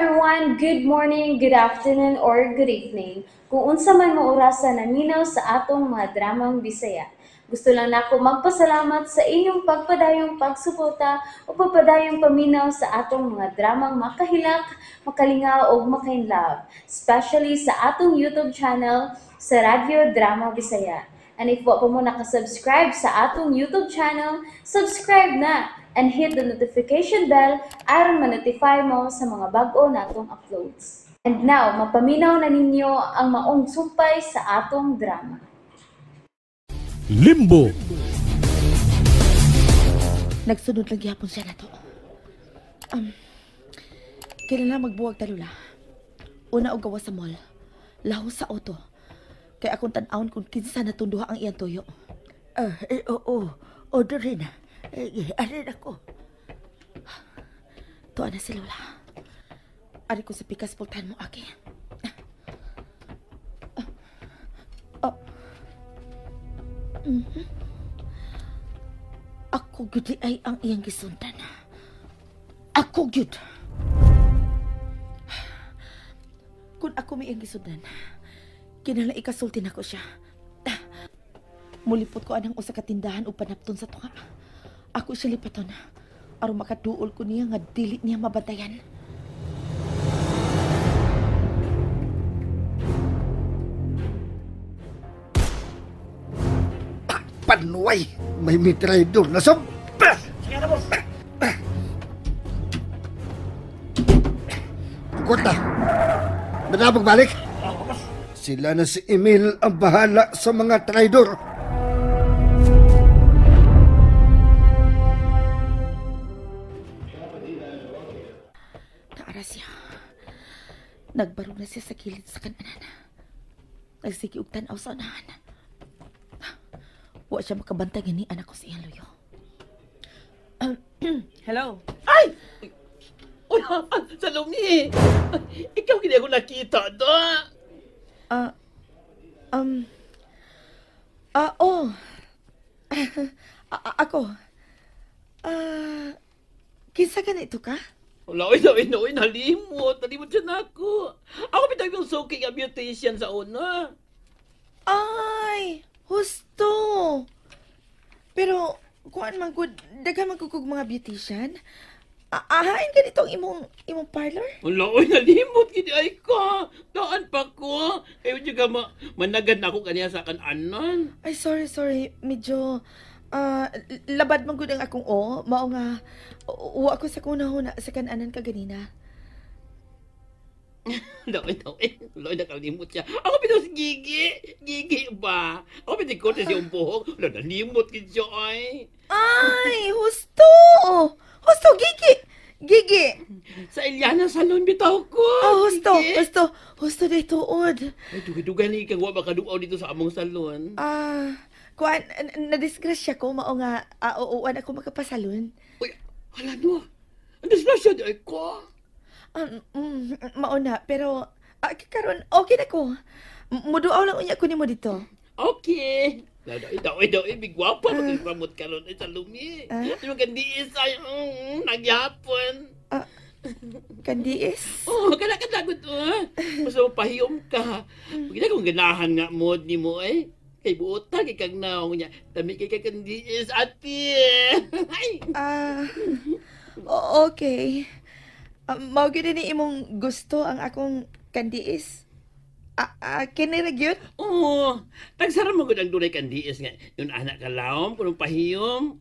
everyone, good morning, good afternoon, or good evening. Kung unsa man mo orasan naminaw sa atong mga dramang Bisaya. Gusto lang nako magpasalamat sa inyong pagpadayong pagsuporta o pagpadayong paminaw sa atong mga dramang makahilak, makalingaw o makainlove, especially sa atong YouTube channel sa Radyo Drama Bisaya. And if wa pa mo nakasubscribe sa atong YouTube channel, subscribe na and hit the notification bell aron ma-notify mo sa mga bag-o natong uploads. And now, mapaminaw na ninyo ang maong sumpay sa atong drama. Limbo. Nagsunod lang gihapon siya na to. Kailan magbuwag talula. Una og gawa sa mall. Lahos sa auto. Kay akong tan-awon kung kinsa natunduha ang iyang tuyo. Oo. Order rin. Arin ako. Tuwa na si Lola. Ari ko sa pikas pultahan mo, Aki. Ako gud ay ang iyang gisundan. Ako gud. Kung ako may iyang gisundan, kinala ikasultin ako siya. Mulipot ko anang usa ka tindahan o panapton sa tuka. Ako siya lipaton. Aron makaduol ko niya nga dili niya mabantayan. Panuay, may mitraidor na sobra. Sige na, boss. Kota, manabog balik. Sila na si Emil ang bahala sa mga traidor. Naara siya. Nagbarog na siya sa kilid sa kananan. Nagsigi og tan-aw sa unahan. Wa siya makabantay ni anak ko sa iyang luyo. Hello? Ay! Uy, Salome! Ikaw hindi ako nakita do. Oh. Ako. Kinsa ganito ka? Wala, nalimot. Nalimot siya na ako. Ako pitag yung soaking ang beautician sa una. Ay, husto. Pero, kuan man gud, daghan man kog mga beautician. Ahain ka nitong imong parlor? Wala, nalimot. Hindi ay ka. Daan pa ko. Kayo juga managad na ako kaniya sa kananan. Ay, sorry. Medyo, labad man gud ang akong mao nga, uwa ako sa kunahuna sa kananan ka ganina. Laway, nakalimot siya. Ako pito si Gigi. Gigi ba? Ako pito ko siya yung buhok. Wala, nalimotkin siya ay. Ay, husto! Husto, Gigi! Sa Eliana Salon bitaw ko. Oh, husto Gigi. day tuod. Ay, dugay-dugay ni kang wa makaduaw dito sa among salon. Kuan, nadisgrasya ko, mao nga, uuwan ako makapasalon. Uy, hala no. Ang disgrasya di ay ko. Mao na, pero, karon okay na ko. Muduaw lang unya ko nimo dito. Okay. Daw, bigwapa magpamot karon ay Salome. Yung kandiis ay nagyapon. Kandiis? Oh, kana-kanagot Mas pahiyom ka. Pagkita kong ganahan nga mod ni mo ay. Kay buota kay kag naong niya. Tami kay kandiis ati. Ay. Okay. Mao gid ni imong gusto ang akong kandiis. Kiniragyot? Oo. Nagsara mo gud ang dunay kandiis nga. Yung anak ka laom, kunong pahiyom.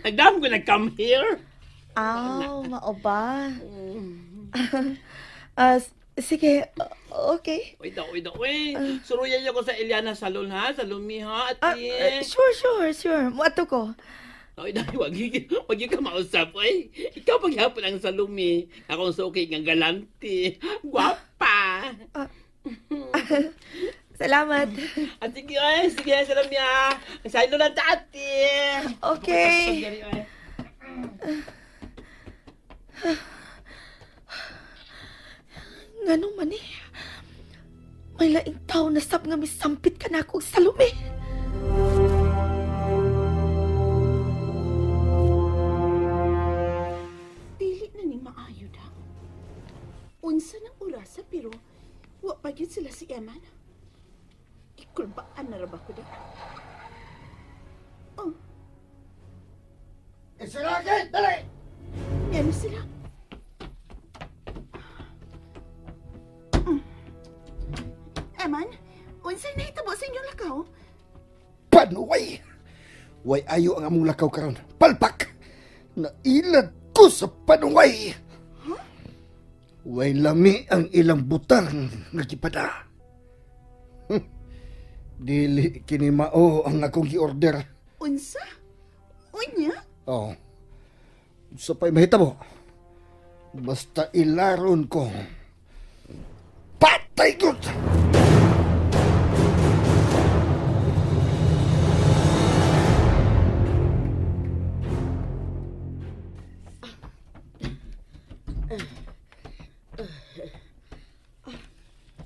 Nagdam ko nag-come here. Mao ba? Sige, okay. Uy. Suruyan niyo ko sa Eliana Salon ha, Salome ha, ati. Sure. Muato ko. Uy, wag ka mausap, uy. Ikaw paghapon ang Salome. Akong suki ng galanti. Guwapa. Salamat. At sige, Salome ha. Saylo lang dati. Okay. Nganong man eh. May laing tao na sab nga misampit ka na akong Salome. Unsa ng orasa pero wa pa gyud sila si Eman. Ikulbaan na ra ba ko da? Oh, Isilagay! Dali! ano sila? Eman, unsay nahitabo sa inyong lakaw? Panuway! Way ayo ang among lakaw karon. Palpak! Nailad ko sa panuway! Way lami ang ilang butang nagipada. Dili kini mao ang akong gi-order. Unsa? Unya? Oh. Sa pa'y mahitabo. Basta ilaron ko. Patay ko!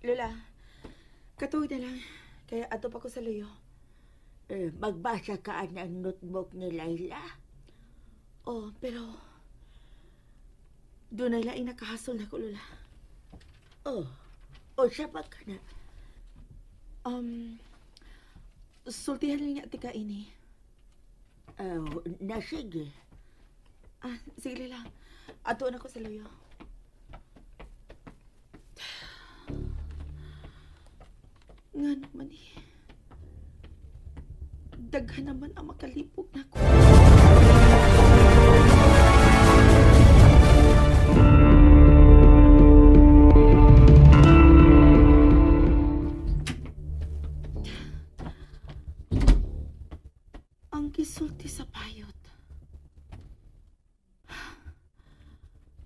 Lola, katuig na lang. Kaya ato pa ko sa luyo. Magbasa ka ng notebook ni Layla. Oh, pero... Doon ay laing nakahasol na ko, Lola. Oh, o siya ba ka na? Sultihan lang niya tika ini. Sige. Ah, sige, Lola. Ato na ko sa luyo. Nga naman eh. Daghan naman ang makalipog na ko. Ang gisulti sa payot.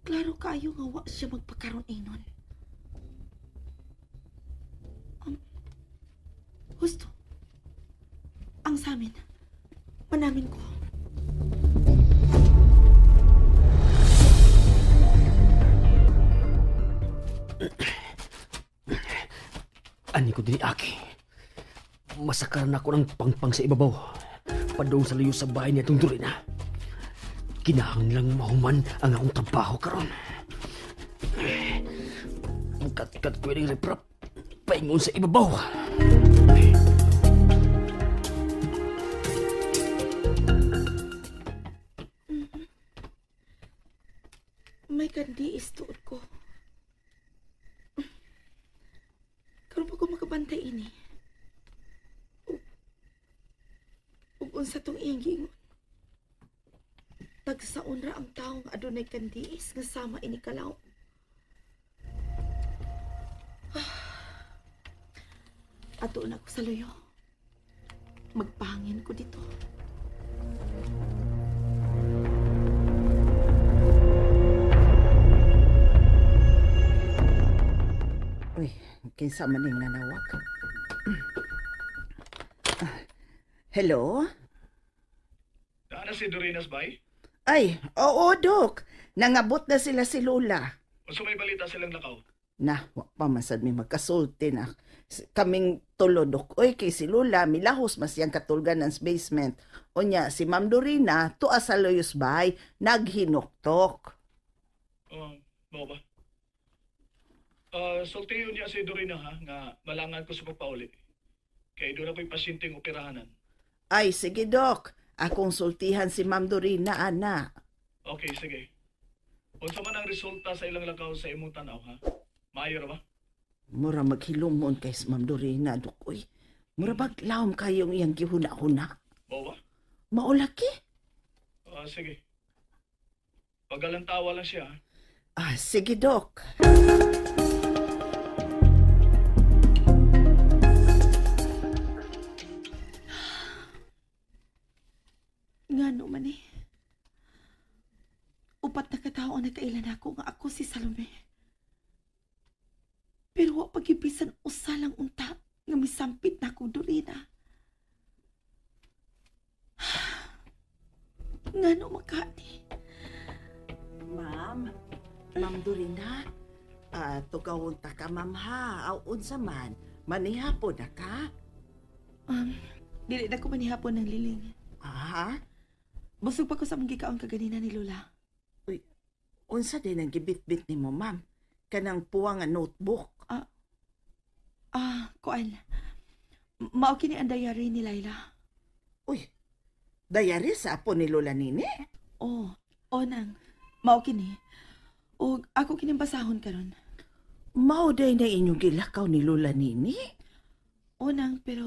Klaro kayo nga wa siya magpakaroon inon. Gusto. Ang samin. Manamin ko. Ani ko din aki. Masakaran ako ng pangpang sa ibabaw. Padong sa layo sa bahay niya itong Dorina. Kinahang lang mahuman ang akong trabaho karon. Ang kat-kat ko yung riprap. Paingon sa ibabaw. May kandi istuod ko. Karon pa ko makabantay ini. Ug unsa tong iyang giingon. Tagsaon ra ang taong adunay kandiis nga sama ini kalaw. Ato na ko sa luyo. Magpahangin ko dito. Uy, kinsa man ning nanawag? Hello? Daan na si Dorina's bay? Ay, oo, Dok. Nangabot na sila si Lola. O so may balita silang nakaw? Na, wa pa masad mi magkasulti na. Kaming tulo, Dok. Oy, kay si Lola, milahos mas yang katulgan ng basement. O nya, si Ma'am Dorina, tuwa sa Loyos Bay, naghinoktok. Mo ba? Sultiyon niya si Dorina ha, nga malangan ko sa pagpauli. Kaya doon ako'y pasyenteng operahanan. Ay, sige, Dok. Akong sultihan si Ma'am Dorina, ana. Okay, sige. Unsa man ang resulta sa ilang lakaw sa imong tanaw ha? Maayo ra ba? Mura maghilumon kay si Ma'am Dorina, Dok. Uy, mura baglawom kayong iyang gihuna-huna. Mo ba? Maulaki? Sige. Pagalantawa lang siya ha? Ah, sige, Dok. Ngano man eh. Upat na katao ang nagkailan ako nga ako si Salome. Pero wa pagibisan usalang unta nga misampit na akong Dorina. Ngano makani? Ma'am Dorina, tugawon ta ka, ma'am ha. Aw, unsa man, manihapon na ka? Dili na ko manihapon ng liling. Ha? Busog pa ko sa mga gikaon kaganina ni Lola. Unsa din ang gibit-bit ni mo, ma'am? kanang puwa nga notebook. Kuan. Mao kini ang diary ni Laila. Uy, diary sa apo ni Lola Nini? Nang. Mao kini. O ako kining basahon karon. Mao day na inyong gilakaw ni Lola Nini? Nang, pero...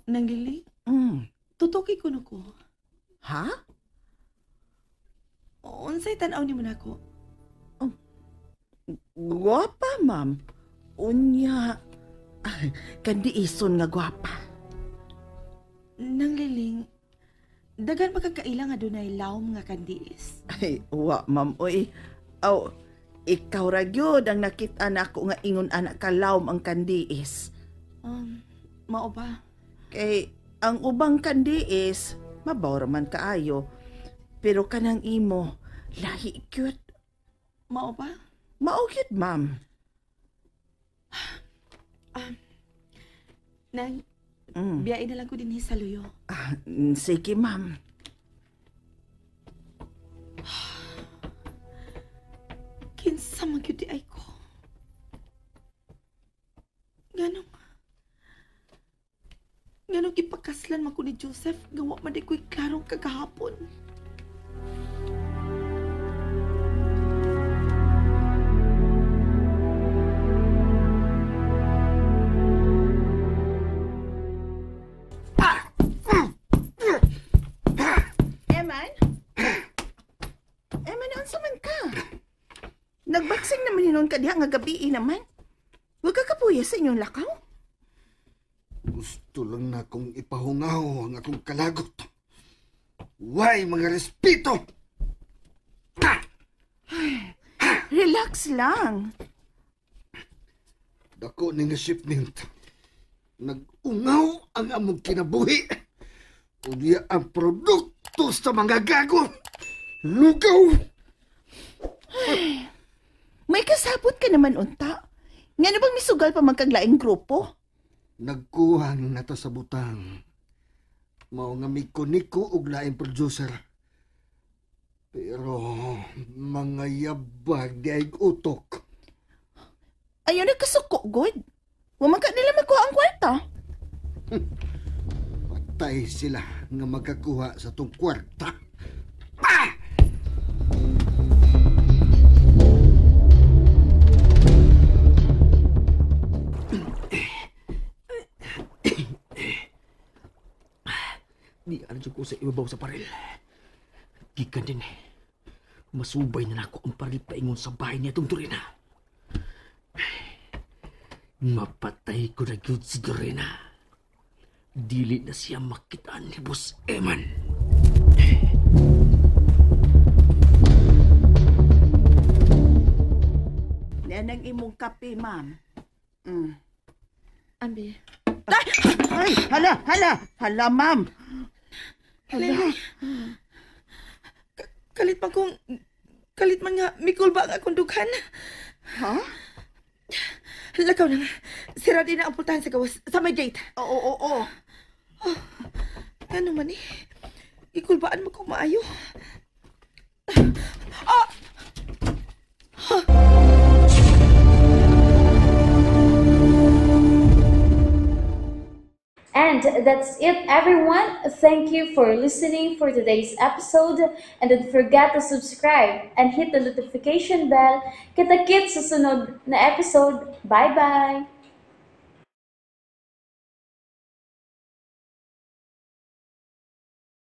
Nang Lili, tutuki ko ko. Ha? Unsay tanaw ni mo nako? Gwapa, ma'am. Unya. Kandi ison nga gwapa. Nang Liling, dagan magkakaila nga dunay lawom nga kandiis. Ay, wa, ma'am. Uy, ikaw ra gyud ang nakita nako nga ingon anak kalawom ang kandiis. Mao ba? Kay ang ubang kandiis, mabaw man kaayo. Pero kanang imo, lahi cute. Mao ba? Mao cute, ma'am. Nang, biyain na lang ko din sa luyo. Sige, ma'am. Kinsa man gyud di ay ko. Ganong ipakaslan man ko ni Joseph, gawa man di ko'y klarong kagahapon. Eman, unsa man ka? Nagbaksing naman hinon ka diha nga gabi naman. Huwag ka kapuya sa inyong lakaw. Gusto lang na akong ipahungaw ang akong kalagot. Why, mga respeto! Relax lang. Dako ni nga shipment. Nag-ungaw ang among kinabuhi. Unya ang produkto sa mga gago. Lugaw! May kasabot ka naman, unta. Nga na bang misugal pa magkaglaing grupo? Nagkuha na to sa butang. Mao nga miko-niko og laing producer. Pero mga yabag di ay utok. Ayaw nagkasuko, God. Waman ka nila magkuha ang kwarta. Patay sila nga magkakuha sa tong kwarta. Di ano ko sa ibabaw sa paril. Gikan din masubay na nako ang paril paingon sa bahay niya itong Dorina. Mapatay ko na gyud si Dorina. Dili na siya makitaan ni Boss Eman. Yan ang imong kape, ma'am. Ambi. Ay, hala, ma'am. Hala. Kalit man nga, mikul ba ang akong dughan? Ha? Lakaw na nga. Sira din na ang pultahan sa gawas, sa may gate. Oo. Ano man ikulbaan mo kung maayo. And that's it, everyone. Thank you for listening for today's episode. And don't forget to subscribe and hit the notification bell. Kita-kits sa sunod na episode. Bye-bye!